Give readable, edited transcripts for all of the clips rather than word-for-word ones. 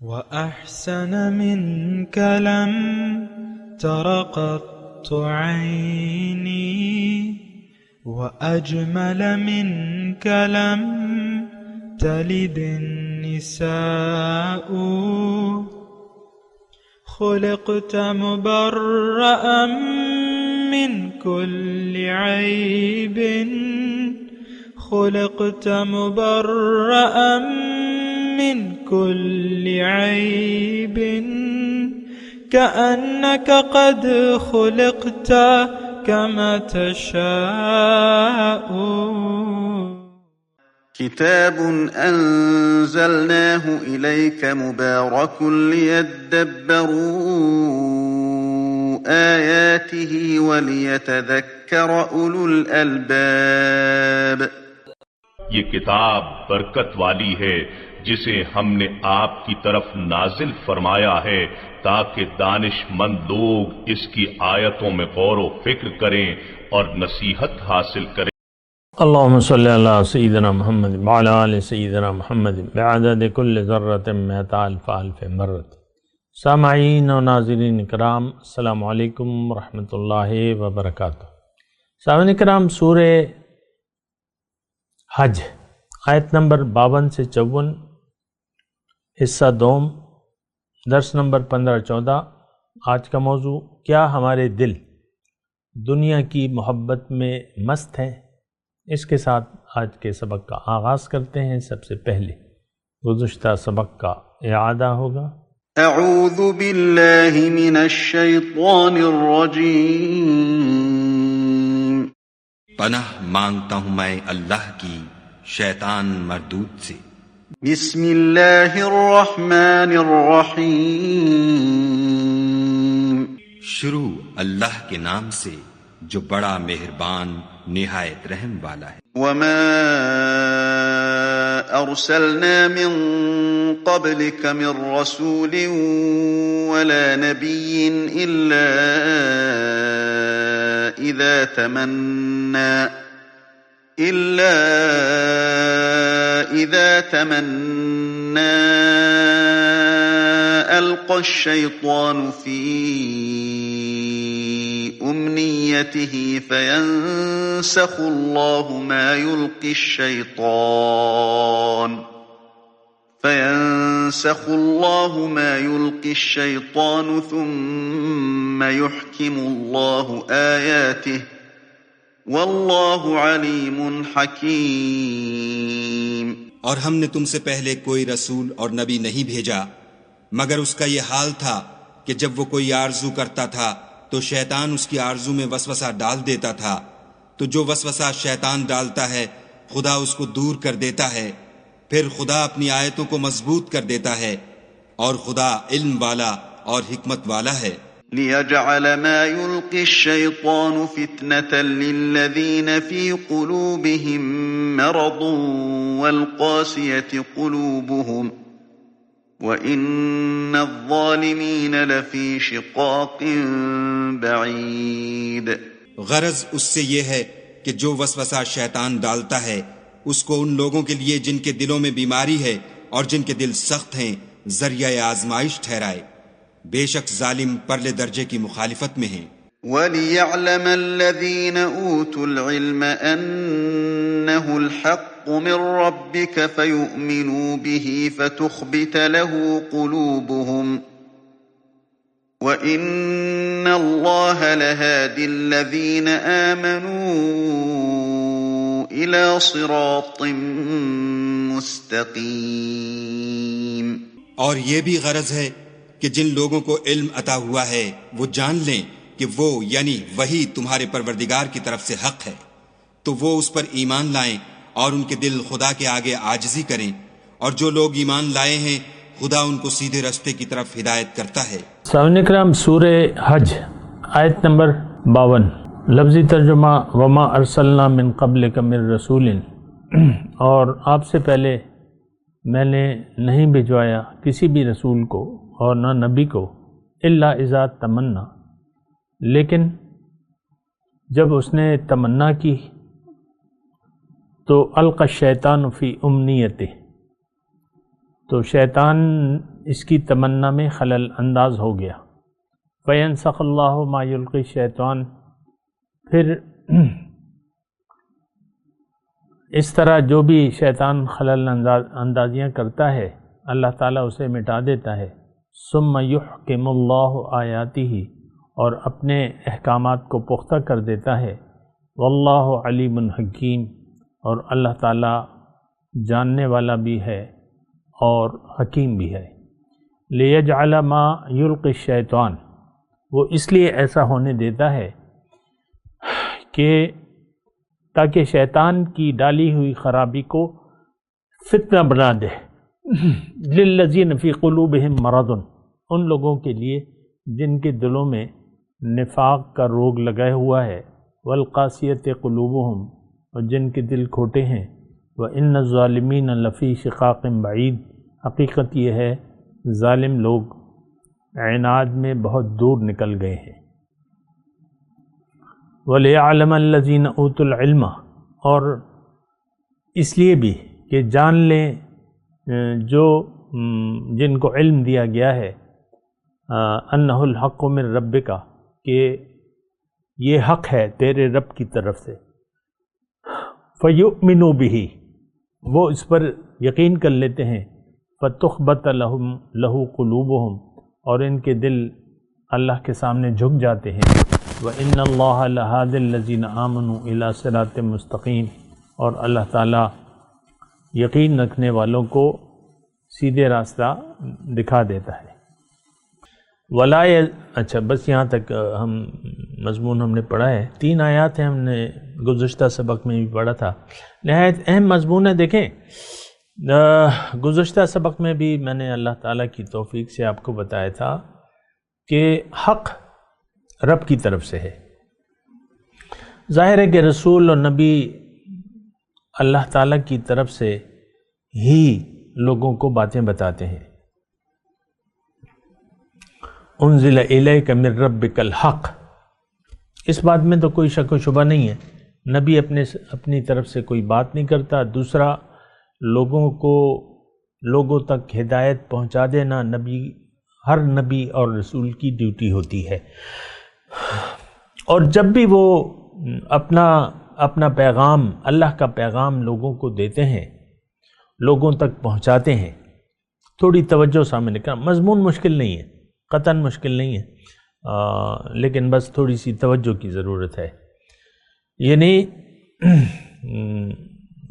وأحسن منك لم تر قط عيني وأجمل منك لم تلد النساء خلقت مبرأ من كل عيب خلقت مبرأ من كل عيب كأنك قد خلقت كما تشاء. كتاب أنزلناه إليك مبارك ليدبروا آياته وليتذكر أولو الألباب. یہ کتاب برکت والی ہے جسے ہم نے آپ کی طرف نازل فرمایا ہے تاکہ دانش مند لوگ اس کی آیتوں میں غور و فکر کریں اور نصیحت حاصل کریں. اللہم صلی علی سیدنا محمد وعلی آل سیدنا محمد بعدد کل ذرۃ مئۃ الف الف مرۃ. سامعین و ناظرین کرام، السلام علیکم ورحمۃ اللہ وبرکاتہ. سامعین کرام، سورہ حج آیت نمبر 52 سے 54، حصہ دوم، درس نمبر 15-14. آج کا موضوع: کیا ہمارے دل دنیا کی محبت میں مست ہیں؟ اس کے ساتھ آج کے سبق کا آغاز کرتے ہیں. سب سے پہلے گزشتہ سبق کا اعادہ ہوگا. اعوذ باللہ من الشیطان الرجیم. پناہ مانگتا ہوں میں اللہ کی شیطان مردود سے. بسم اللہ الرحمن الرحیم. شروع اللہ کے نام سے جو بڑا مہربان نہایت رحم والا ہے. وما ارسلنا من قبلك من رسول ولا نبي الا اذا تمنى القى الشيطان في أمنيته فينسخ الله ما يلقي الشيطان ثم يحكم الله آياته والله عليم حكيم. اور ہم نے تم سے پہلے کوئی رسول اور نبی نہیں بھیجا مگر اس کا یہ حال تھا کہ جب وہ کوئی آرزو کرتا تھا تو شیطان اس کی آرزو میں وسوسہ ڈال دیتا تھا، تو جو وسوسہ شیطان ڈالتا ہے خدا اس کو دور کر دیتا ہے، پھر خدا اپنی آیتوں کو مضبوط کر دیتا ہے، اور خدا علم والا اور حکمت والا ہے. لِيَجْعَلَ مَا يُلْقِي الشَّيْطَانُ فِتْنَةً لِلَّذِينَ فِي قُلُوبِهِم مَّرَضٌ وَالْقَاسِيَةِ قُلُوبُهُمْ وَإِنَّ الظَّالِمِينَ لَفِي شِقَاقٍ بَعِيدٍ. غرض اس سے یہ ہے کہ جو وسوسہ شیطان ڈالتا ہے اس کو ان لوگوں کے لیے جن کے دلوں میں بیماری ہے اور جن کے دل سخت ہیں ذریعہ آزمائش ٹھہرائے. بے شک ظالم پرلے درجے کی مخالفت میں ہیں. وَلِيَعْلَمَ الَّذِينَ أُوتُوا الْعِلْمَ أَنَّهُ الْحَقُّ مِنْ رَبِّكَ فَيُؤْمِنُوا بِهِ فَتُخْبِتَ لَهُ قُلُوبُهُمْ وَإِنَّ اللَّهَ لَهَادِ الَّذِينَ آمَنُوا إِلَى صِرَاطٍ مُسْتَقِيمٍ. اور یہ بھی غرض ہے کہ جن لوگوں کو علم عطا ہوا ہے وہ جان لیں کہ وہ یعنی وہی تمہارے پروردگار کی طرف سے حق ہے، تو وہ اس پر ایمان لائیں اور ان کے دل خدا کے آگے عاجزی کریں، اور جو لوگ ایمان لائے ہیں خدا ان کو سیدھے راستے کی طرف ہدایت کرتا ہے. سامعین کرام، سورہ حج آیت نمبر 52. لفظی ترجمہ: وما ارسلنا من قبلک من رسول، اور آپ سے پہلے میں نے نہیں بھجوایا کسی بھی رسول کو اور نہ نبی کو، الا اذا تمنا، لیکن جب اس نے تمنا کی تو القى الشیطان فی امنیتہ، تو شیطان اس کی تمنا میں خلل انداز ہو گیا۔ فَيَنْسَخَ اللَّهُ مَا يُلْقِي الشَّيْطَانُ، پھر اس طرح جو بھی شیطان خلل اندازیاں کرتا ہے اللہ تعالیٰ اسے مٹا دیتا ہے۔ ثُمَّ يُحْكِمُ اللَّهُ آيَاتِهِ، اور اپنے احکامات کو پختہ کر دیتا ہے۔ وَاللَّهُ عَلِيمٌ حَكِيمٌ، اور اللہ تعالیٰ جاننے والا بھی ہے اور حکیم بھی ہے۔ لِيَجْعَلَ مَا يُلْقِي الشَّيْطَانُ، وہ اس لیے ایسا ہونے دیتا ہے کہ تاکہ شیطان کی ڈالی ہوئی خرابی کو فتنہ بنا دے۔ لِلَّذِينَ فِي قُلُوبِهِم مَرَضٌ، ان لوگوں کے لیے جن کے دلوں میں نفاق کا روگ لگائے ہوا ہے۔ وَالْقَاسِيَةِ قُلُوبُهُم، اور جن کے دل کھوٹے ہیں۔ وَإِنَّ الظَّالِمِينَ لَفِي شِقَاقٍ بَعِيدٍ، حقیقت یہ ہے ظالم لوگ عناد میں بہت دور نکل گئے ہیں۔ وَلِيَعْلَمَ الَّذِينَ أُوتُوا الْعِلْمَ، اور اس لیے بھی کہ جان لیں جو جن کو علم دیا گیا ہے، أَنَّهُ الْحَقُّ مِن رَبِّكَ، کہ یہ حق ہے تیرے رب کی طرف سے۔ فَيُؤْمِنُوا بِهِ، وہ اس پر یقین کر لیتے ہیں۔ فَتُخْبَتَ لَهُ قُلُوبُهُمْ، اور ان کے دل اللہ کے سامنے جھک جاتے ہیں۔ وَإِنَّ اللَّهَ لَهَادِ الَّذِينَ آمَنُوا إِلَى صِرَاطٍ مُسْتَقِيمٍ، اور اللہ تعالیٰ یقین رکھنے والوں کو سیدھے راستہ دکھا دیتا ہے۔ اچھا بس یہاں تک ہم مضمون ہم نے پڑھا ہے۔ 3 آیات ہیں، ہم نے گزشتہ سبق میں بھی پڑھا تھا، نہایت اہم مضمون ہے۔ دیکھیں گزشتہ سبق میں بھی میں نے اللہ تعالیٰ کی توفیق سے آپ کو بتایا تھا کہ حق رب کی طرف سے ہے۔ ظاہر ہے کہ رسول اور نبی اللہ تعالیٰ کی طرف سے ہی لوگوں کو باتیں بتاتے ہیں۔ انزل الیک من ربک الحق، اس بات میں تو کوئی شک و شبہ نہیں ہے۔ نبی اپنی طرف سے کوئی بات نہیں کرتا۔ دوسرا، لوگوں تک ہدایت پہنچا دینا ہر نبی اور رسول کی ڈیوٹی ہوتی ہے۔ اور جب بھی وہ اپنا پیغام، اللہ کا پیغام لوگوں کو دیتے ہیں، لوگوں تک پہنچاتے ہیں، تھوڑی توجہ سامنے کرنا۔ مضمون مشکل نہیں ہے، قطعاً مشکل نہیں ہے، لیکن بس تھوڑی سی توجہ کی ضرورت ہے۔ یعنی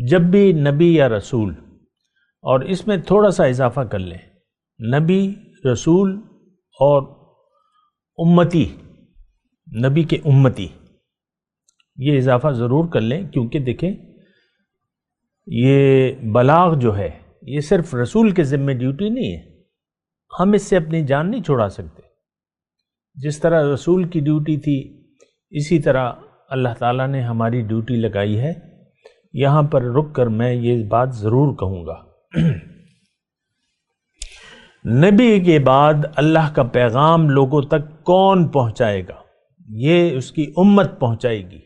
جب بھی نبی یا رسول، اور اس میں تھوڑا سا اضافہ کر لیں، نبی، رسول اور امتی، نبی کے امتی، یہ اضافہ ضرور کر لیں، کیونکہ دیکھیں یہ بلاغ جو ہے یہ صرف رسول کے ذمہ ڈیوٹی نہیں ہے، ہم اس سے اپنی جان نہیں چھوڑا سکتے۔ جس طرح رسول کی ڈیوٹی تھی، اسی طرح اللہ تعالیٰ نے ہماری ڈیوٹی لگائی ہے۔ یہاں پر رک کر میں یہ بات ضرور کہوں گا، نبی کے بعد اللہ کا پیغام لوگوں تک کون پہنچائے گا؟ یہ اس کی امت پہنچائے گی۔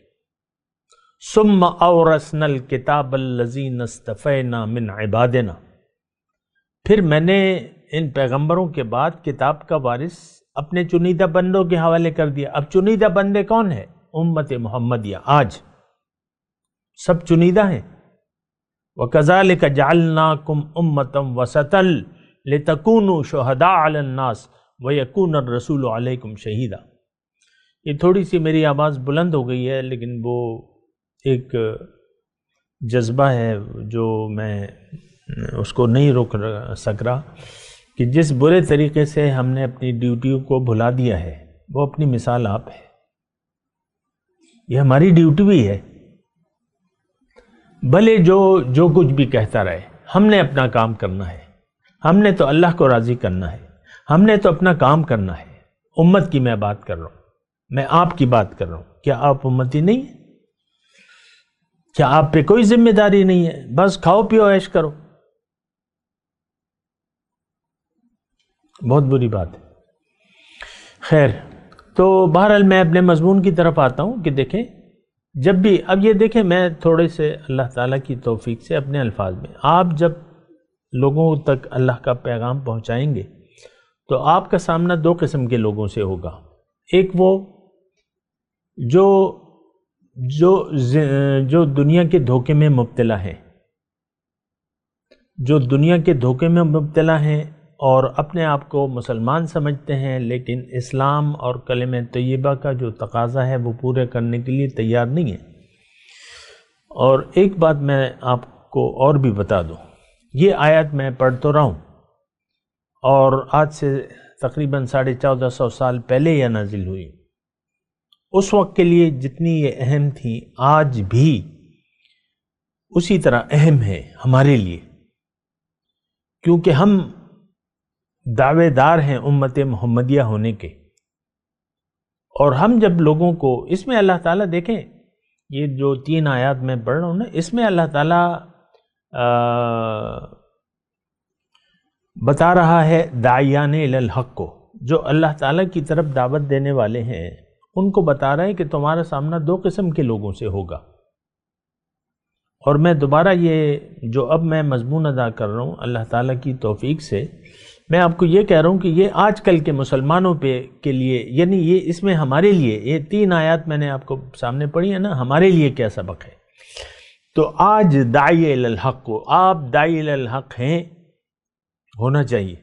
ثم اورثنا الکتاب الذین اصطفینا من عبادنا، پھر میں نے ان پیغمبروں کے بعد کتاب کا وارث اپنے چنیدہ بندوں کے حوالے کر دیا۔ اب چنیدہ بندے کون ہیں؟ امت محمدیہ، آج سب چنیدہ ہیں۔ وَكَذَلِكَ جَعَلْنَاكُمْ أُمَّةً وَسَطًا لِتَكُونُوا شُهَدَاءَ عَلَى النَّاسِ وَيَكُونَ الرَّسُولُ عَلَيْكُمْ شَهِيدًا۔ یہ تھوڑی سی میری آواز بلند ہو گئی ہے، لیکن وہ ایک جذبہ ہے جو میں اس کو نہیں روک سک رہا، کہ جس برے طریقے سے ہم نے اپنی ڈیوٹیوں کو بھلا دیا ہے، وہ اپنی مثال آپ ہے۔ یہ ہماری ڈیوٹی بھی ہے، بھلے جو کچھ بھی کہتا رہے، ہم نے اپنا کام کرنا ہے، ہم نے تو اللہ کو راضی کرنا ہے، ہم نے تو اپنا کام کرنا ہے۔ امت کی میں بات کر رہا ہوں، میں آپ کی بات کر رہا ہوں۔ کیا آپ امتی نہیں ہیں؟ کیا آپ پہ کوئی ذمہ داری نہیں ہے؟ بس کھاؤ پیو عیش کرو۔ بہت بری بات ہے۔ خیر، تو بہرحال میں اپنے مضمون کی طرف آتا ہوں کہ دیکھیں، جب بھی اب یہ دیکھیں، میں تھوڑے سے اللہ تعالیٰ کی توفیق سے اپنے الفاظ میں، آپ جب لوگوں تک اللہ کا پیغام پہنچائیں گے تو آپ کا سامنا دو قسم کے لوگوں سے ہوگا. ایک وہ جو دنیا کے دھوکے میں مبتلا ہیں، جو دنیا کے دھوکے میں مبتلا ہیں اور اپنے آپ کو مسلمان سمجھتے ہیں، لیکن اسلام اور کلمہ طیبہ کا جو تقاضا ہے وہ پورے کرنے کے لیے تیار نہیں ہے. اور ایک بات میں آپ کو اور بھی بتا دوں، یہ آیت میں پڑھ تو رہا ہوں اور آج سے تقریباً 1450 سال پہلے یہ نازل ہوئی. اس وقت کے لیے جتنی یہ اہم تھی آج بھی اسی طرح اہم ہے ہمارے لیے، کیونکہ ہم دعوے دار ہیں امت محمدیہ ہونے کے. اور ہم جب لوگوں کو اس میں اللہ تعالیٰ دیکھیں، یہ جو 3 آیات میں پڑھ رہا ہوں نا، اس میں اللہ تعالیٰ بتا رہا ہے داعیان الی الحق کو، جو اللہ تعالیٰ کی طرف دعوت دینے والے ہیں، ان کو بتا رہا ہے کہ تمہارا سامنا 2 قسم کے لوگوں سے ہوگا. اور میں دوبارہ یہ جو اب میں مضمون ادا کر رہا ہوں اللہ تعالیٰ کی توفیق سے، میں آپ کو یہ کہہ رہا ہوں کہ یہ آج کل کے مسلمانوں کے لیے، یعنی یہ اس میں ہمارے لیے، یہ 3 آیات میں نے آپ کو سامنے پڑھی ہے نا، ہمارے لیے کیا سبق ہے. تو آج داعی الی الحق کو، آپ داعی الی الحق ہیں، ہونا چاہیے،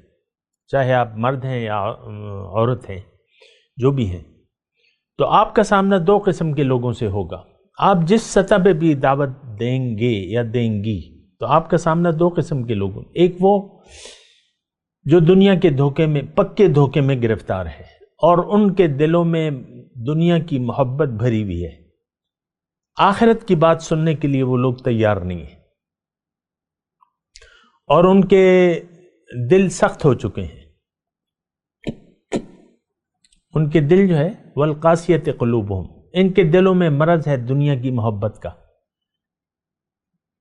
چاہے آپ مرد ہیں یا عورت ہیں، جو بھی ہیں. تو آپ کا سامنا 2 قسم کے لوگوں سے ہوگا. آپ جس سطح پہ بھی دعوت دیں گے یا دیں گی، تو آپ کا سامنا 2 قسم کے لوگوں. ایک وہ جو دنیا کے دھوکے میں، پکے دھوکے میں گرفتار ہے، اور ان کے دلوں میں دنیا کی محبت بھری ہوئی ہے، آخرت کی بات سننے کے لیے وہ لوگ تیار نہیں ہیں، اور ان کے دل سخت ہو چکے ہیں. ان کے دل جو ہے والقاسیۃ قلوبہم، ان کے دلوں میں مرض ہے دنیا کی محبت کا.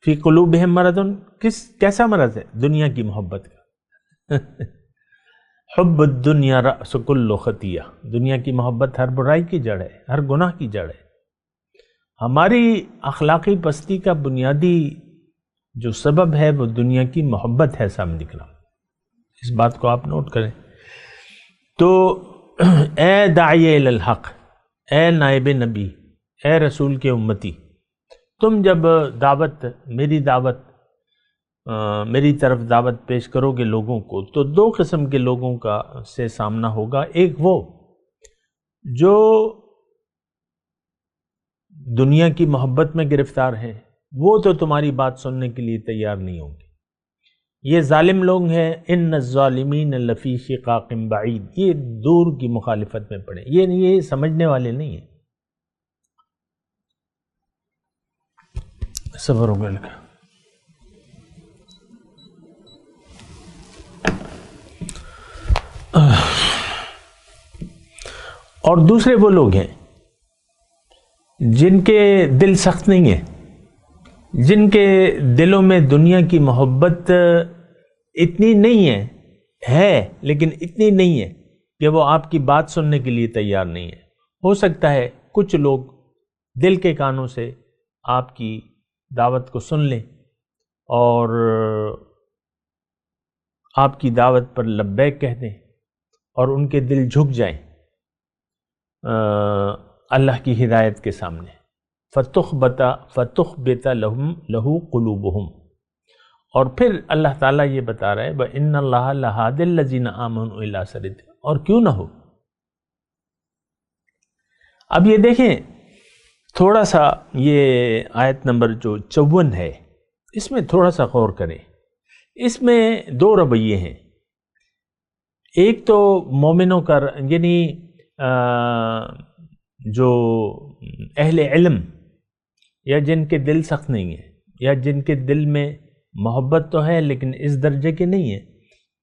فی قلوبہم مرض، کیسا مرض ہے؟ دنیا کی محبت کا. حب الدنیا رأس کل خطیہ، دنیا کی محبت ہر برائی کی جڑ ہے، ہر گناہ کی جڑ ہے. ہماری اخلاقی پستی کا بنیادی جو سبب ہے وہ دنیا کی محبت ہے. سامنے نکلا، اس بات کو آپ نوٹ کریں. تو اے داعی الی الحق، اے نائب نبی، اے رسول کے امتی، تم جب میری طرف دعوت پیش کرو گے لوگوں کو، تو 2 قسم کے لوگوں کا سے سامنا ہوگا. ایک وہ جو دنیا کی محبت میں گرفتار ہیں، وہ تو تمہاری بات سننے کے لیے تیار نہیں ہوں گے. یہ ظالم لوگ ہیں. ان الظالمین لفی شقاق بعید، یہ دور کی مخالفت میں پڑے، یہ سمجھنے والے نہیں ہیں. صبر ہو گیا. اور دوسرے وہ لوگ ہیں جن کے دل سخت نہیں ہیں، جن کے دلوں میں دنیا کی محبت اتنی نہیں ہے لیکن اتنی نہیں ہے کہ وہ آپ کی بات سننے کے لیے تیار نہیں ہے. ہو سکتا ہے کچھ لوگ دل کے کانوں سے آپ کی دعوت کو سن لیں اور آپ کی دعوت پر لبیک کہہ دیں، اور ان کے دل جھک جائیں اللہ کی ہدایت کے سامنے. فَتُخْبَتَ لَهُ قُلُوبُهُمْ. اور پھر اللہ تعالیٰ یہ بتا رہا ہے وَإِنَّ اللَّهَ لَهَادِ الَّذِينَ آمَنُوا إِلَىٰ صِرَاطٍ. اور کیوں نہ ہو. اب یہ دیکھیں تھوڑا سا، یہ آیت نمبر جو 54 ہے، اس میں تھوڑا سا غور کریں. اس میں 2 رویے ہیں. ایک تو مومنوں کا، یعنی جو اہل علم یا جن کے دل سخت نہیں ہیں، یا جن کے دل میں محبت تو ہے لیکن اس درجے کے نہیں ہے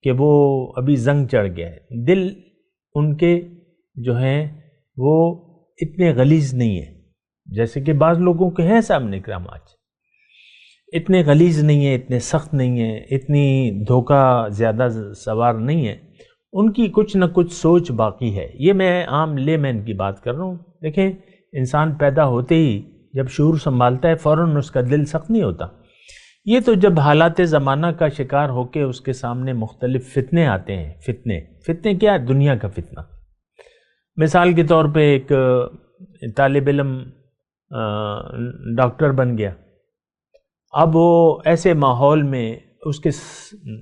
کہ وہ ابھی زنگ چڑھ گیا ہے. دل ان کے جو ہیں وہ اتنے غلیظ نہیں ہیں جیسے کہ بعض لوگوں کے ہیں سامنے کرام. آج اتنے غلیظ نہیں ہیں، اتنے سخت نہیں ہیں، اتنی دھوکہ زیادہ سوار نہیں ہے. ان کی کچھ نہ کچھ سوچ باقی ہے. یہ میں عام لے مین کی بات کر رہا ہوں. دیکھیں انسان پیدا ہوتے ہی جب شعور سنبھالتا ہے فوراً اس کا دل سخت نہیں ہوتا. یہ تو جب حالات زمانہ کا شکار ہو کے اس کے سامنے مختلف فتنے آتے ہیں، فتنے کیا؟ دنیا کا فتنہ۔ مثال کے طور پہ ایک طالب علم ڈاکٹر بن گیا، اب وہ ایسے ماحول میں اس کے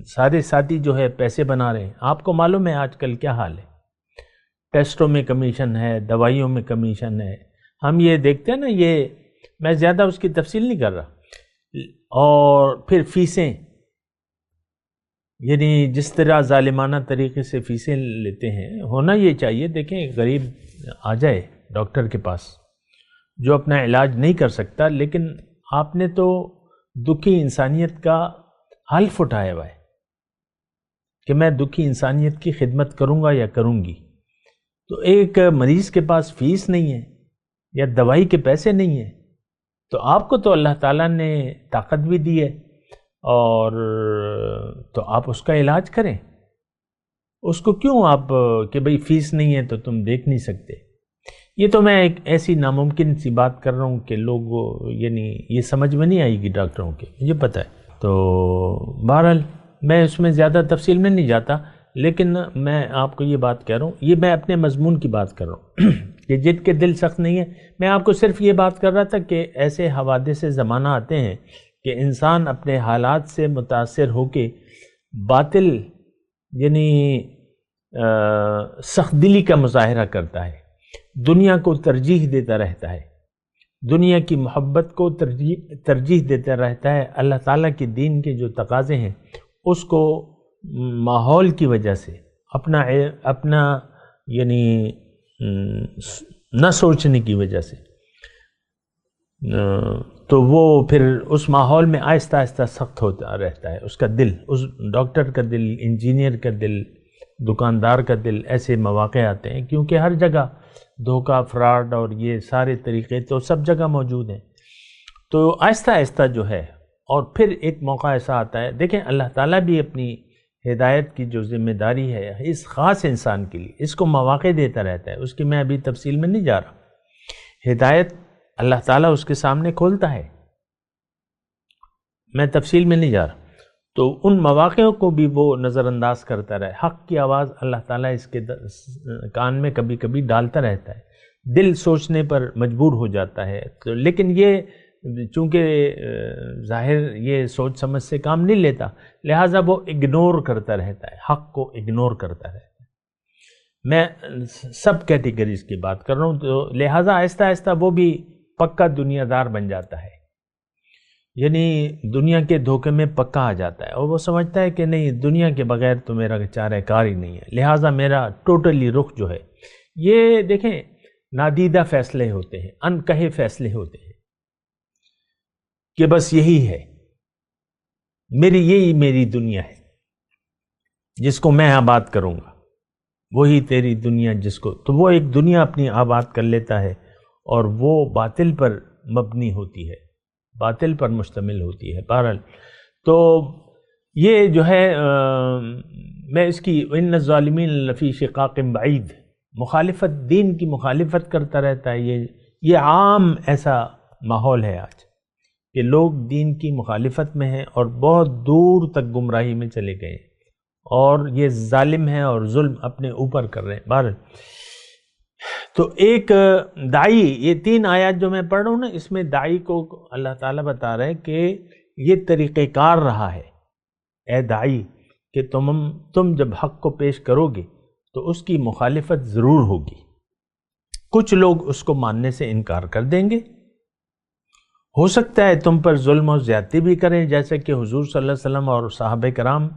سارے ساتھی جو ہے پیسے بنا رہے ہیں۔ آپ کو معلوم ہے آج کل کیا حال ہے، ٹیسٹوں میں کمیشن ہے، دوائیوں میں کمیشن ہے، ہم یہ دیکھتے ہیں نا، یہ میں زیادہ اس کی تفصیل نہیں کر رہا۔ اور پھر فیسیں، یعنی جس طرح ظالمانہ طریقے سے فیسیں لیتے ہیں، ہونا یہ چاہیے۔ دیکھیں غریب آ جائے ڈاکٹر کے پاس جو اپنا علاج نہیں کر سکتا، لیکن آپ نے تو دکھی انسانیت کا حلف اٹھایا ہوا ہے کہ میں دکھی انسانیت کی خدمت کروں گا یا کروں گی۔ تو ایک مریض کے پاس فیس نہیں ہے یا دوائی کے پیسے نہیں ہیں، تو آپ کو تو اللہ تعالیٰ نے طاقت بھی دی ہے، اور تو آپ اس کا علاج کریں۔ اس کو کیوں آپ کہ بھئی فیس نہیں ہے تو تم دیکھ نہیں سکتے؟ یہ تو میں ایک ایسی ناممکن سی بات کر رہا ہوں کہ لوگ یعنی یہ سمجھ میں نہیں آئے گی ڈاکٹروں کے، مجھے پتہ ہے۔ تو بہرحال میں اس میں زیادہ تفصیل میں نہیں جاتا، لیکن میں آپ کو یہ بات کہہ رہا ہوں، یہ میں اپنے مضمون کی بات کر رہا ہوں کہ جن کے دل سخت نہیں ہے۔ میں آپ کو صرف یہ بات کر رہا تھا کہ ایسے حوادث سے زمانہ آتے ہیں کہ انسان اپنے حالات سے متاثر ہو کے باطل یعنی سخت دلی کا مظاہرہ کرتا ہے، دنیا کو ترجیح دیتا رہتا ہے، دنیا کی محبت کو ترجیح دیتا رہتا ہے، اللہ تعالیٰ کے دین کے جو تقاضے ہیں اس کو ماحول کی وجہ سے اپنا یعنی نہ سوچنے کی وجہ سے، تو وہ پھر اس ماحول میں آہستہ آہستہ سخت ہوتا رہتا ہے اس کا دل، اس ڈاکٹر کا دل، انجینئر کا دل، دکاندار کا دل۔ ایسے مواقع آتے ہیں کیونکہ ہر جگہ دھوکہ، فراڈ اور یہ سارے طریقے تو سب جگہ موجود ہیں، تو آہستہ آہستہ جو ہے۔ اور پھر ایک موقع ایسا آتا ہے، دیکھیں اللہ تعالیٰ بھی اپنی ہدایت کی جو ذمہ داری ہے اس خاص انسان کے لیے، اس کو مواقع دیتا رہتا ہے، اس کی میں ابھی تفصیل میں نہیں جا رہا۔ ہدایت اللہ تعالیٰ اس کے سامنے کھولتا ہے، میں تفصیل میں نہیں جا رہا، تو ان مواقع کو بھی وہ نظر انداز کرتا رہے۔ حق کی آواز اللہ تعالیٰ اس کے کان میں کبھی کبھی ڈالتا رہتا ہے، دل سوچنے پر مجبور ہو جاتا ہے، تو لیکن یہ چونکہ ظاہر یہ سوچ سمجھ سے کام نہیں لیتا، لہٰذا وہ اگنور کرتا رہتا ہے، حق کو اگنور کرتا رہتا ہے۔ میں سب کیٹیگریز کی بات کر رہا ہوں، تو لہٰذا آہستہ آہستہ وہ بھی پکا دنیا دار بن جاتا ہے، یعنی دنیا کے دھوکے میں پکا آ جاتا ہے، اور وہ سمجھتا ہے کہ نہیں، دنیا کے بغیر تو میرا چارہ کار ہی نہیں ہے، لہٰذا میرا ٹوٹلی رخ جو ہے۔ یہ دیکھیں نادیدہ فیصلے ہوتے ہیں، ان کہے فیصلے ہوتے ہیں کہ بس یہی ہے یہی میری دنیا ہے جس کو میں آباد کروں گا، وہی تیری دنیا جس کو، تو وہ ایک دنیا اپنی آباد کر لیتا ہے، اور وہ باطل پر مبنی ہوتی ہے، باطل پر مشتمل ہوتی ہے۔ بہرحال تو یہ جو ہے میں اس کی ان الظالمین لفی شقاق بعید، مخالفت، دین کی مخالفت کرتا رہتا ہے، یہ عام ایسا ماحول ہے آج کہ لوگ دین کی مخالفت میں ہیں اور بہت دور تک گمراہی میں چلے گئے، اور یہ ظالم ہیں اور ظلم اپنے اوپر کر رہے ہیں۔ بہرحال تو ایک داعی، یہ 3 آیات جو میں پڑھ رہا ہوں نا، اس میں داعی کو اللہ تعالیٰ بتا رہے ہیں کہ یہ طریقہ کار رہا ہے، اے داعی، کہ تم جب حق کو پیش کرو گے تو اس کی مخالفت ضرور ہوگی، کچھ لوگ اس کو ماننے سے انکار کر دیں گے، ہو سکتا ہے تم پر ظلم و زیادتی بھی کریں، جیسے کہ حضور صلی اللہ علیہ وسلم اور صحابہ کرام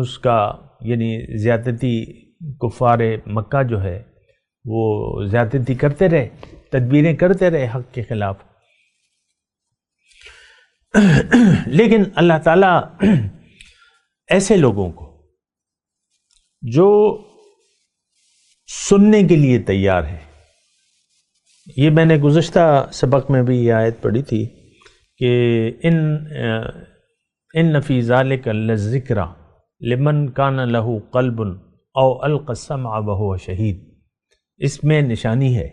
اس کا یعنی زیادتی، کفار مکہ جو ہے وہ زیادتی کرتے رہے، تدبیریں کرتے رہے حق کے خلاف، لیکن اللہ تعالیٰ ایسے لوگوں کو جو سننے کے لیے تیار ہے، یہ میں نے گزشتہ سبق میں بھی یہ آیت پڑھی تھی کہ ان فی ذالک لذکری لمن کان لہ قلب او القی السمع وہو شہید، اس میں نشانی ہے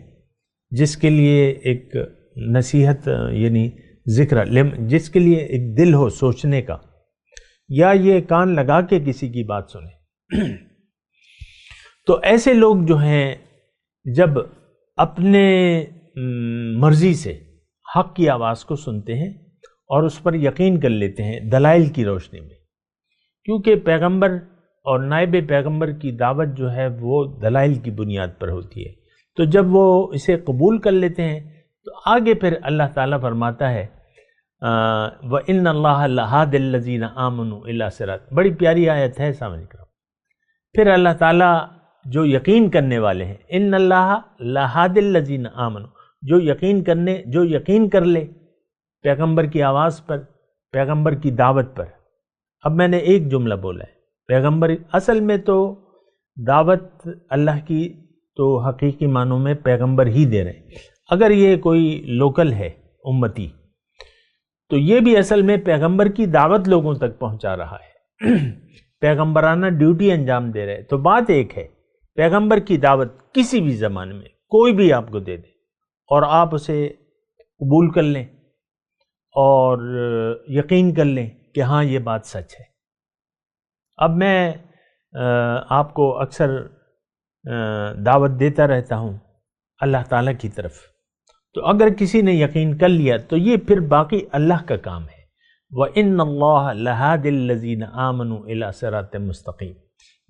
جس کے لیے ایک نصیحت یعنی ذکر، جس کے لیے ایک دل ہو سوچنے کا، یا یہ کان لگا کے کسی کی بات سنے۔ تو ایسے لوگ جو ہیں جب اپنے مرضی سے حق کی آواز کو سنتے ہیں اور اس پر یقین کر لیتے ہیں دلائل کی روشنی میں، کیونکہ پیغمبر اور نائب پیغمبر کی دعوت جو ہے وہ دلائل کی بنیاد پر ہوتی ہے، تو جب وہ اسے قبول کر لیتے ہیں تو آگے پھر اللہ تعالیٰ فرماتا ہے وَإِنَّ اللَّهَ لَهَادِ الَّذِينَ آمَنُوا إِلَىٰ صِرَاطٍ، بڑی پیاری آیت ہے سامنے کرو۔ پھر اللہ تعالیٰ جو یقین کرنے والے ہیں، ان اللہ لہاد الذین آمنوا، جو یقین کر لے پیغمبر کی آواز پر، پیغمبر کی دعوت پر۔ اب میں نے ایک جملہ بولا ہے، پیغمبر اصل میں تو دعوت اللہ کی تو حقیقی معنوں میں پیغمبر ہی دے رہے ہیں، اگر یہ کوئی لوکل ہے امتی تو یہ بھی اصل میں پیغمبر کی دعوت لوگوں تک پہنچا رہا ہے، پیغمبرانہ ڈیوٹی انجام دے رہے۔ تو بات ایک ہے، پیغمبر کی دعوت کسی بھی زمانے میں کوئی بھی آپ کو دے دے اور آپ اسے قبول کر لیں اور یقین کر لیں کہ ہاں یہ بات سچ ہے۔ اب میں آپ کو اکثر دعوت دیتا رہتا ہوں اللہ تعالیٰ کی طرف، تو اگر کسی نے یقین کر لیا تو یہ پھر باقی اللہ کا کام ہے۔ وَإِنَّ اللَّهَ لَهَادِ الَّذِينَ آمَنُوا إِلَىٰ صِرَاطٍ مُسْتَقِيمٍ،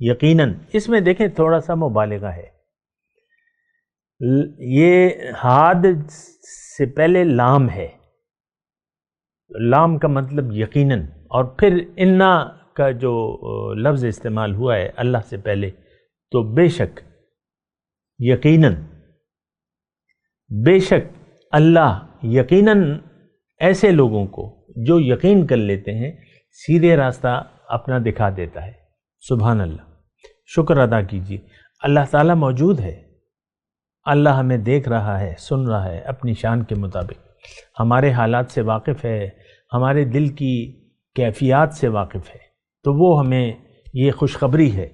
یقیناً اس میں دیکھیں تھوڑا سا مبالغہ ہے، یہ ہاد سے پہلے لام ہے، لام کا مطلب یقیناً، اور پھر انا کا جو لفظ استعمال ہوا ہے اللہ سے پہلے، تو بے شک، یقیناً، بے شک اللہ یقیناً ایسے لوگوں کو جو یقین کر لیتے ہیں سیدھے راستہ اپنا دکھا دیتا ہے۔ سبحان اللہ، شکر ادا کیجیے، اللہ تعالیٰ موجود ہے، اللہ ہمیں دیکھ رہا ہے، سن رہا ہے، اپنی شان کے مطابق ہمارے حالات سے واقف ہے، ہمارے دل کی کیفیات سے واقف ہے، تو وہ ہمیں یہ خوشخبری ہے،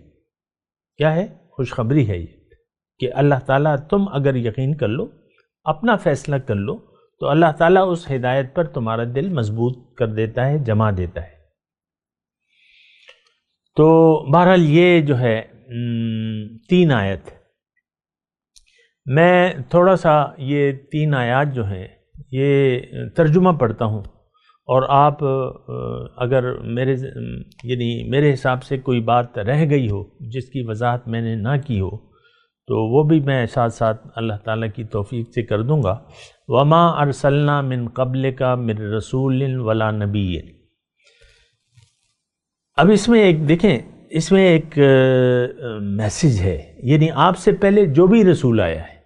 کیا ہے؟ خوشخبری ہے یہ کہ اللہ تعالیٰ تم اگر یقین کر لو، اپنا فیصلہ کر لو، تو اللہ تعالیٰ اس ہدایت پر تمہارا دل مضبوط کر دیتا ہے، جما دیتا ہے۔ تو بہرحال یہ جو ہے 3 آیت، میں تھوڑا سا یہ 3 آیات جو ہیں یہ ترجمہ پڑھتا ہوں، اور آپ اگر میرے حساب سے کوئی بات رہ گئی ہو جس کی وضاحت میں نے نہ کی ہو تو وہ بھی میں ساتھ ساتھ اللہ تعالیٰ کی توفیق سے کر دوں گا۔ وما ارسلنا من قبلک من رسول ولا نبی، اب اس میں ایک دیکھیں، اس میں ایک میسیج ہے، یعنی آپ سے پہلے جو بھی رسول آیا ہے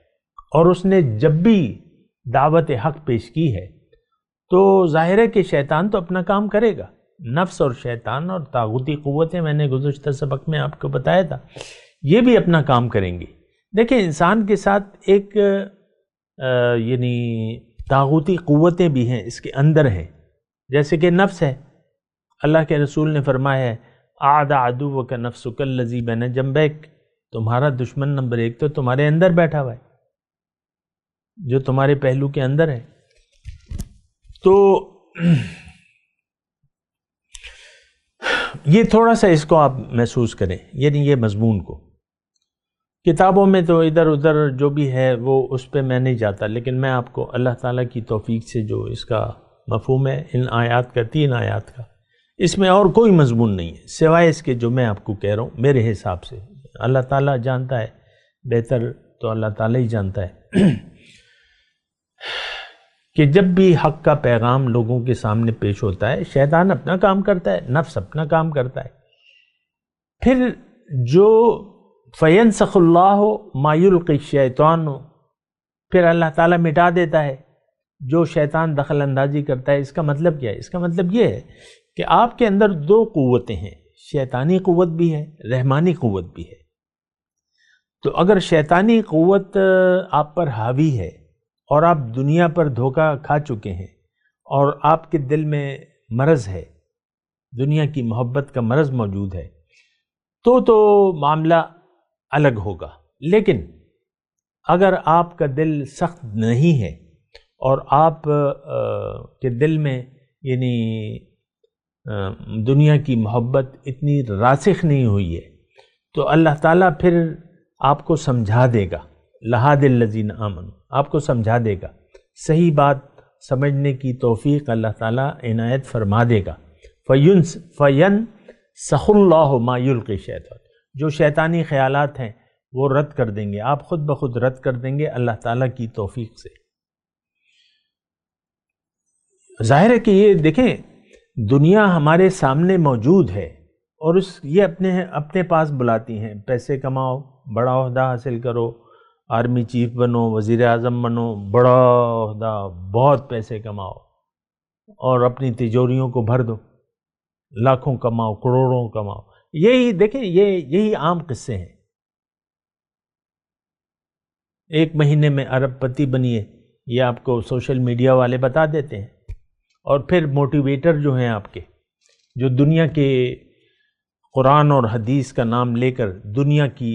اور اس نے جب بھی دعوت حق پیش کی ہے تو ظاہر ہے کہ شیطان تو اپنا کام کرے گا، نفس اور شیطان اور طاغوتی قوتیں، میں نے گزشتہ سبق میں آپ کو بتایا تھا، یہ بھی اپنا کام کریں گے۔ دیکھیں انسان کے ساتھ ایک یعنی طاغوتی قوتیں بھی ہیں، اس کے اندر ہیں، جیسے کہ نفس ہے، اللہ کے رسول نے فرمایا ہے اعد عدوک نفسک الذی بین جنبیک، تمہارا دشمن نمبر 1 تو تمہارے اندر بیٹھا ہوا ہے، جو تمہارے پہلو کے اندر ہے۔ تو یہ تھوڑا سا اس کو آپ محسوس کریں، یعنی یہ مضمون کو، کتابوں میں تو ادھر ادھر جو بھی ہے وہ اس پہ میں نہیں جاتا، لیکن میں آپ کو اللہ تعالیٰ کی توفیق سے جو اس کا مفہوم ہے ان آیات کا، 3 آیات کا، اس میں اور کوئی مضمون نہیں ہے سوائے اس کے جو میں آپ کو کہہ رہا ہوں میرے حساب سے۔ اللہ تعالیٰ جانتا ہے، بہتر تو اللہ تعالیٰ ہی جانتا ہے کہ جب بھی حق کا پیغام لوگوں کے سامنے پیش ہوتا ہے، شیطان اپنا کام کرتا ہے، نفس اپنا کام کرتا ہے، پھر جو فَيَنْسَخُ اللَّهُ مَا يُلْقِي الشَّيْطَانُ، پھر اللہ تعالیٰ مٹا دیتا ہے جو شیطان دخل اندازی کرتا ہے۔ اس کا مطلب کیا ہے؟ اس کا مطلب یہ ہے کہ آپ کے اندر 2 قوتیں ہیں، شیطانی قوت بھی ہے، رحمانی قوت بھی ہے۔ تو اگر شیطانی قوت آپ پر حاوی ہے اور آپ دنیا پر دھوکہ کھا چکے ہیں اور آپ کے دل میں مرض ہے، دنیا کی محبت کا مرض موجود ہے، تو معاملہ الگ ہوگا۔ لیکن اگر آپ کا دل سخت نہیں ہے اور آپ کے دل میں یعنی دنیا کی محبت اتنی راسخ نہیں ہوئی ہے، تو اللہ تعالیٰ پھر آپ کو سمجھا دے گا، لہاد الذین آمنوا، آپ کو سمجھا دے گا، صحیح بات سمجھنے کی توفیق اللہ تعالیٰ عنایت فرما دے گا۔ فَيَنْسَخُ اللَّهُ مَا يُلْقِي الشَّيْطَانُ، جو شیطانی خیالات ہیں وہ رد کر دیں گے، آپ خود بخود رد کر دیں گے اللہ تعالیٰ کی توفیق سے۔ ظاہر ہے کہ یہ دیکھیں دنیا ہمارے سامنے موجود ہے اور یہ اپنے پاس بلاتی ہیں، پیسے کماؤ، بڑا عہدہ حاصل کرو، آرمی چیف بنو، وزیر اعظم بنو، بڑا عہدہ، بہت پیسے کماؤ اور اپنی تجوریوں کو بھر دو، لاکھوں کماؤ، کروڑوں کماؤ۔ یہی دیکھیں یہی عام قصے ہیں۔ ایک مہینے میں ارب پتی بنیے، یہ آپ کو سوشل میڈیا والے بتا دیتے ہیں، اور پھر موٹیویٹر جو ہیں آپ کے، جو دنیا کے قرآن اور حدیث کا نام لے کر دنیا کی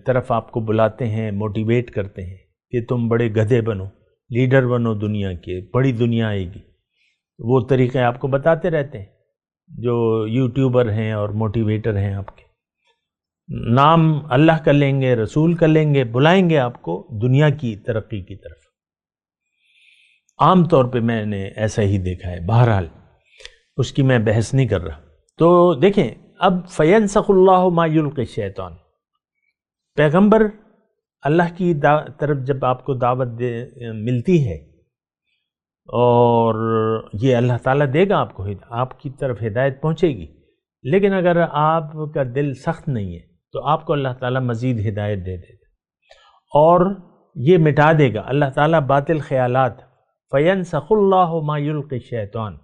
طرف آپ کو بلاتے ہیں، موٹیویٹ کرتے ہیں کہ تم بڑے گدھے بنو، لیڈر بنو دنیا کے، بڑی دنیا آئے گی، وہ طریقے آپ کو بتاتے رہتے ہیں جو یوٹیوبر ہیں اور موٹیویٹر ہیں آپ کے۔ نام اللہ کا لیں گے، رسول کا لیں گے، بلائیں گے آپ کو دنیا کی ترقی کی طرف۔ عام طور پہ میں نے ایسا ہی دیکھا ہے، بہرحال اس کی میں بحث نہیں کر رہا۔ تو دیکھیں اب فَيَنْسَخُ اللَّهُ مَا يُلْقِي الشَّيْطَانُ، پیغمبر اللہ کی طرف جب آپ کو دعوت ملتی ہے اور یہ اللہ تعالیٰ دے گا آپ کو، آپ کی طرف ہدایت پہنچے گی، لیکن اگر آپ کا دل سخت نہیں ہے تو آپ کو اللہ تعالیٰ مزید ہدایت دے دے گا اور یہ مٹا دے گا اللہ تعالیٰ باطل خیالات۔ فَيَنْسَخُ اللَّهُ مَا يُلْقِي الشَّيْطَانُ،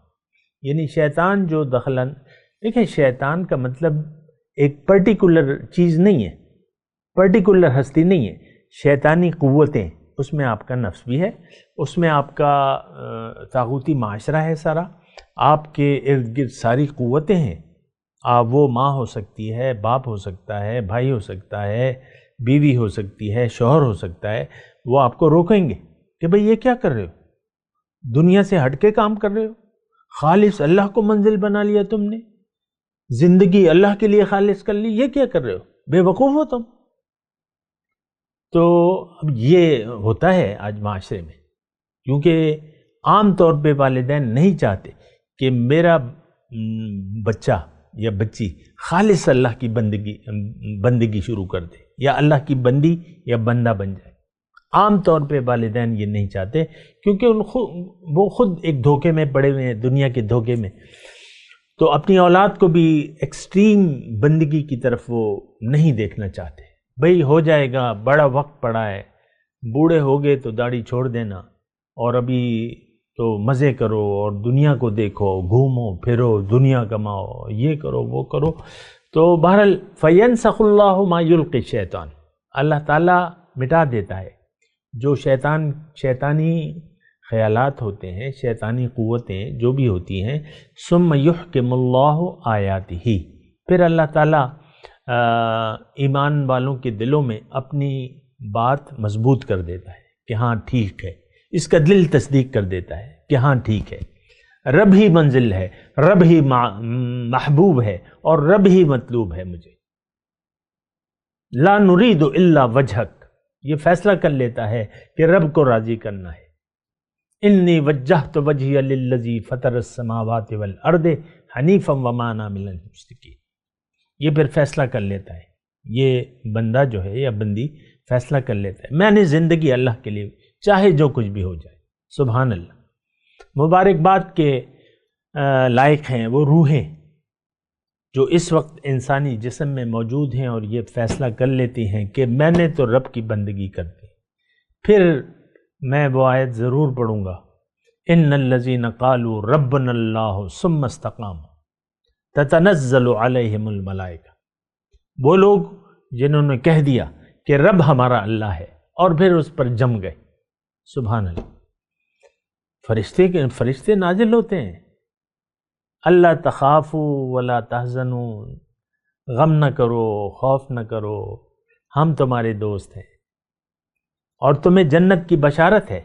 یعنی شیطان جو دخلاً، دیکھیں شیطان کا مطلب ایک پرٹیکولر چیز نہیں ہے، پرٹیکولر ہستی نہیں ہے، شیطانی قوتیں، اس میں آپ کا نفس بھی ہے، اس میں آپ کا طاغوتی معاشرہ ہے سارا، آپ کے ارد گرد ساری قوتیں ہیں، وہ ماں ہو سکتی ہے، باپ ہو سکتا ہے، بھائی ہو سکتا ہے، بیوی ہو سکتی ہے، شوہر ہو سکتا ہے، وہ آپ کو روکیں گے کہ بھئی یہ کیا کر رہے ہو، دنیا سے ہٹ کے کام کر رہے ہو، خالص اللہ کو منزل بنا لیا تم نے، زندگی اللہ کے لیے خالص کر لی، یہ کیا کر رہے ہو، بے وقوف ہو تم۔ تو اب یہ ہوتا ہے آج معاشرے میں، کیونکہ عام طور پہ والدین نہیں چاہتے کہ میرا بچہ یا بچی خالص اللہ کی بندگی شروع کر دے یا اللہ کی بندی یا بندہ بن جائے۔ عام طور پہ والدین یہ نہیں چاہتے کیونکہ وہ خود ایک دھوکے میں پڑے ہوئے ہیں، دنیا کے دھوکے میں، تو اپنی اولاد کو بھی ایکسٹریم بندگی کی طرف وہ نہیں دیکھنا چاہتے۔ بھئی ہو جائے گا، بڑا وقت پڑا ہے، بوڑھے ہو گئے تو داڑھی چھوڑ دینا، اور ابھی تو مزے کرو اور دنیا کو دیکھو، گھومو پھرو، دنیا کماؤ، یہ کرو وہ کرو۔ تو بہرحال فَيَنْسَخُ اللَّهُ مَا يُلْقِي الشَّيْطَانُ، اللہ تعالیٰ مٹا دیتا ہے جو شیطانی خیالات ہوتے ہیں، شیطانی قوتیں جو بھی ہوتی ہیں۔ ثُمَّ يُحْكِمُ اللَّهُ آيَاتِهِ، پھر اللہ تعالیٰ ایمان والوں کے دلوں میں اپنی بات مضبوط کر دیتا ہے کہ ہاں ٹھیک ہے، اس کا دل تصدیق کر دیتا ہے کہ ہاں ٹھیک ہے، رب ہی منزل ہے، رب ہی محبوب ہے اور رب ہی مطلوب ہے مجھے، لا نريد الا وجهك، یہ فیصلہ کر لیتا ہے کہ رب کو راضی کرنا ہے۔ انی وجہت وجہی للذی فطر السماوات والارض حنیفا وما انا من المشرکین، یہ پھر فیصلہ کر لیتا ہے، یہ بندہ جو ہے یا بندی فیصلہ کر لیتا ہے میں نے زندگی اللہ کے لیے، چاہے جو کچھ بھی ہو جائے۔ سبحان اللہ، مبارکباد کے لائق ہیں وہ روحیں جو اس وقت انسانی جسم میں موجود ہیں اور یہ فیصلہ کر لیتی ہیں کہ میں نے تو رب کی بندگی کر دی۔ پھر میں وہ آیت ضرور پڑھوں گا، ان الذین قالوا ربنا اللہ ثم استقاموا تتنزل علیہم الملائکہ، وہ لوگ جنہوں نے کہہ دیا کہ رب ہمارا اللہ ہے اور پھر اس پر جم گئے۔ سبحان اللہ، فرشتے نازل ہوتے ہیں، اللہ تخافوا ولا تحزنوا، غم نہ کرو، خوف نہ کرو، ہم تمہارے دوست ہیں اور تمہیں جنت کی بشارت ہے۔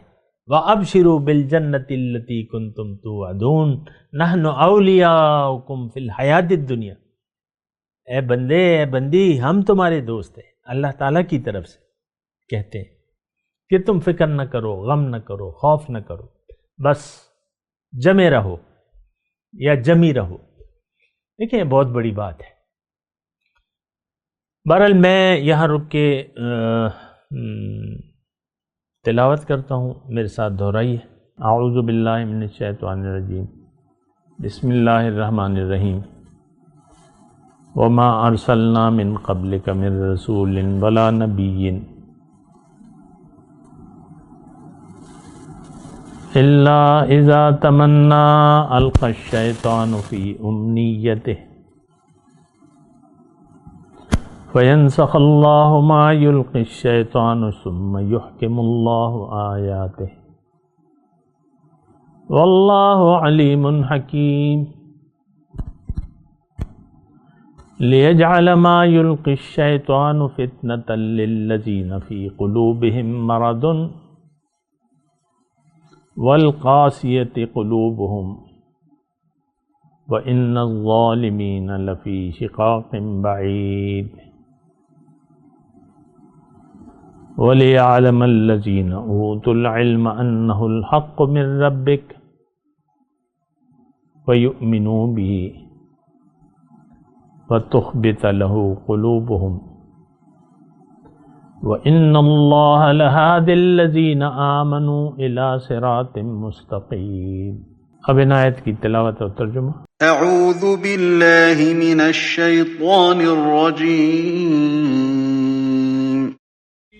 وَأَبْشِرُوا بِالْجَنَّةِ الَّتِي كُنْتُمْ تُوعَدُونَ نَحْنُ أَوْلِيَاؤُكُمْ فِي الْحَيَاةِ الدُّنْيَا۔ اے بندے، اے بندی، ہم تمہارے دوست ہیں، اللہ تعالیٰ کی طرف سے کہتے ہیں کہ تم فکر نہ کرو، غم نہ کرو، خوف نہ کرو، بس جمے رہو یا جمی رہو۔ دیکھیں بہت بڑی بات ہے۔ بہرحال میں یہاں رک کے تلاوت کرتا ہوں، میرے ساتھ دہرائیے۔ اعوذ باللہ من الشیطان الرجیم، بسم اللہ الرحمن الرحیم۔ وما ارسلنا من قبلک من رسول ولا نبی الا اذا تمنى القى الشیطان فی امنیتہ فینسخ اللہ ما یلقی الشیطان ثم یحکم اللہ آیاتہ واللہ علیم حکیم۔ لیجعل ما یلقی الشیطان فتنة للذین فی قلوبہم مرض والقاسیۃ قلوبہم وإن الظالمین لفی شقاق بعید۔ وَلِيَعْلَمَ الَّذِينَ أُوتُوا الْعِلْمَ أَنَّهُ الْحَقُّ مِنْ رَبِّكَ وَيُؤْمِنُوا بِهِ وَتُخْبِتَ لَهُ قُلُوبُهُمْ وَإِنَّ اللَّهَ لَهَادِ الَّذِينَ آمَنُوا إِلَى صِرَاطٍ مُسْتَقِيمٍ۔ اب ان آیت کی تلاوت اور ترجمہ۔ اعوذ باللہ من الشیطان الرجیم۔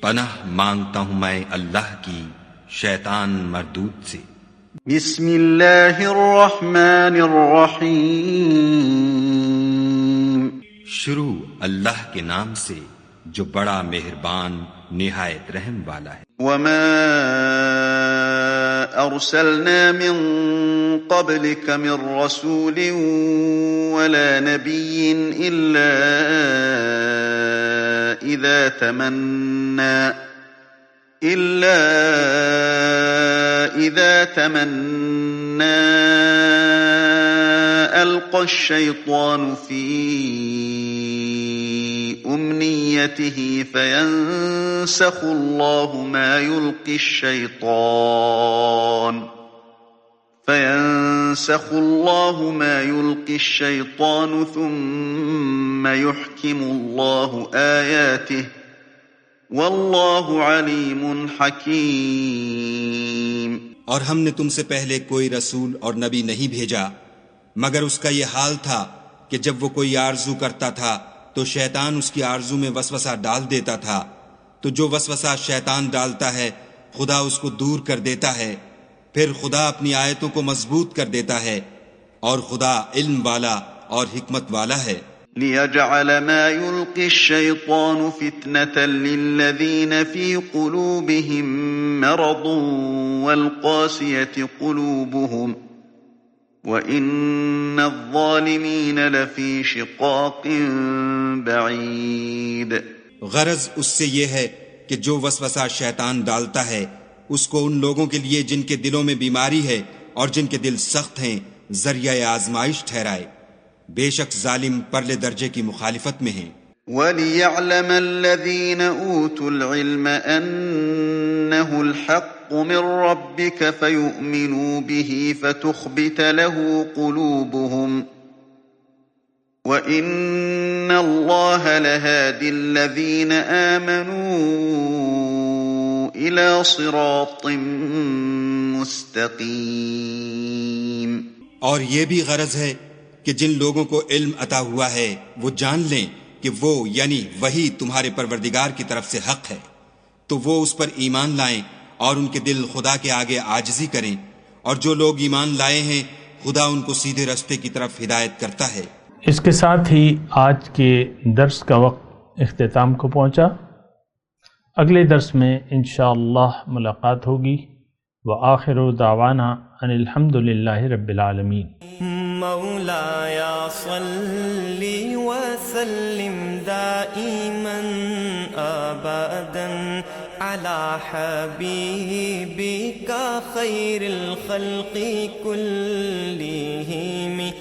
پناہ مانگتا ہوں میں اللہ کی شیطان مردود سے۔ بسم اللہ الرحمن الرحیم۔ شروع اللہ کے نام سے جو بڑا مہربان نہایت رحم والا ہے۔ وما ارسلنا من قبلك من رسول ولا نبي الا اذا تمنى القى الشيطان في امنيته فينسخ الله ما يلقي الشيطان ثم يحكم الله آياته واللہ علیم حکیم۔ اور ہم نے تم سے پہلے کوئی رسول اور نبی نہیں بھیجا مگر اس کا یہ حال تھا کہ جب وہ کوئی آرزو کرتا تھا تو شیطان اس کی آرزو میں وسوسہ ڈال دیتا تھا، تو جو وسوسہ شیطان ڈالتا ہے خدا اس کو دور کر دیتا ہے، پھر خدا اپنی آیتوں کو مضبوط کر دیتا ہے، اور خدا علم والا اور حکمت والا ہے۔ لِيَجْعَلَ مَا يُلْقِي الشَّيْطَانُ فِتْنَةً لِلَّذِينَ فِي قُلُوبِهِم مَّرَضٌ وَالْقَاسِيَةِ قُلُوبُهُمْ وَإِنَّ الظَّالِمِينَ لَفِي شِقَاقٍ بَعِيدٍ۔ غرض اس سے یہ ہے کہ جو وسوسہ شیطان ڈالتا ہے اس کو ان لوگوں کے لیے جن کے دلوں میں بیماری ہے اور جن کے دل سخت ہیں ذریعہ آزمائش ٹھہرائے، بے شک ظالم پرلے درجے کی مخالفت میں ہیں۔ وَلِيَعْلَمَ الَّذِينَ أُوتُوا الْعِلْمَ أَنَّهُ الْحَقُّ مِنْ رَبِّكَ فَيُؤْمِنُوا بِهِ فَتُخْبِتَ لَهُ قُلُوبُهُمْ وَإِنَّ اللَّهَ لَهَادِ الَّذِينَ آمَنُوا إِلَى صِرَاطٍ مُسْتَقِيمٍ۔ اور یہ بھی غرض ہے کہ جن لوگوں کو علم عطا ہوا ہے وہ جان لیں کہ وہ یعنی وہی تمہارے پروردگار کی طرف سے حق ہے، تو وہ اس پر ایمان لائیں اور ان کے دل خدا کے آگے عاجزی کریں، اور جو لوگ ایمان لائے ہیں خدا ان کو سیدھے راستے کی طرف ہدایت کرتا ہے۔ اس کے ساتھ ہی آج کے درس کا وقت اختتام کو پہنچا۔ اگلے درس میں انشاءاللہ ملاقات ہوگی۔ وآخر دعوانا ان الحمد للہ رب العالمین۔ مولاي صل وسلم دائما أبدا على حبيبك خير الخلق كلهم